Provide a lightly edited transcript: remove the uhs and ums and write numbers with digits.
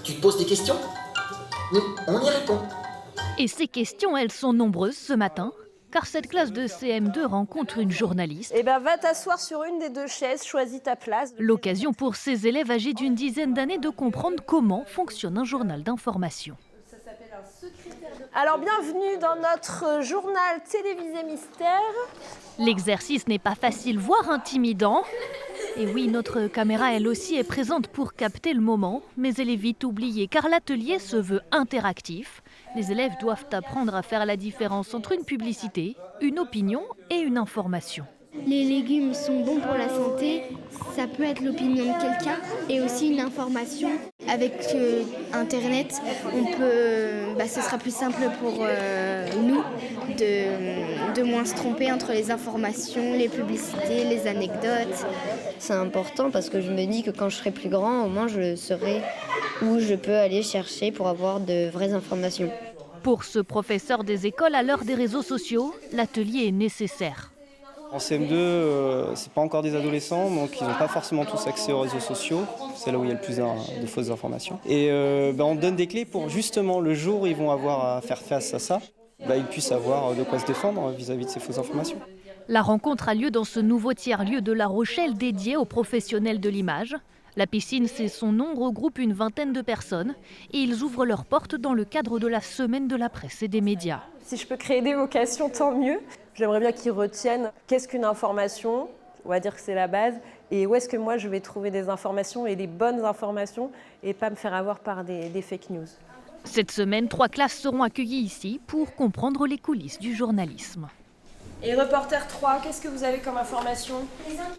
Tu te poses des questions? Nous, on y répond. Et ces questions, elles sont nombreuses ce matin, car cette classe de CM2 rencontre une journaliste. Eh ben, va t'asseoir sur une des deux chaises, choisis ta place. L'occasion pour ces élèves âgés d'une dizaine d'années de comprendre comment fonctionne un journal d'information. Alors, bienvenue dans notre journal télévisé mystère. L'exercice n'est pas facile, voire intimidant. Et oui, notre caméra, elle aussi, est présente pour capter le moment, mais elle est vite oubliée, car l'atelier se veut interactif. Les élèves doivent apprendre à faire la différence entre une publicité, une opinion et une information. Les légumes sont bons pour la santé, ça peut être l'opinion de quelqu'un et aussi une information. Avec Internet, ce sera plus simple pour nous de moins se tromper entre les informations, les publicités, les anecdotes. C'est important parce que je me dis que quand je serai plus grand, au moins je saurai où je peux aller chercher pour avoir de vraies informations. Pour ce professeur des écoles, à l'heure des réseaux sociaux, l'atelier est nécessaire. En CM2, c'est pas encore des adolescents, donc ils n'ont pas forcément tous accès aux réseaux sociaux. C'est là où il y a le plus de fausses informations. Et on donne des clés pour justement le jour où ils vont avoir à faire face à ça, ils puissent savoir de quoi se défendre vis-à-vis de ces fausses informations. La rencontre a lieu dans ce nouveau tiers-lieu de La Rochelle dédié aux professionnels de l'image. La piscine, c'est son nom, regroupe une vingtaine de personnes et ils ouvrent leurs portes dans le cadre de la semaine de la presse et des médias. Si je peux créer des vocations, tant mieux. J'aimerais bien qu'ils retiennent qu'est-ce qu'une information, on va dire que c'est la base, et où est-ce que moi je vais trouver des informations et des bonnes informations et pas me faire avoir par des fake news. Cette semaine, 3 classes seront accueillies ici pour comprendre les coulisses du journalisme. Et reporter 3, qu'est-ce que vous avez comme information ?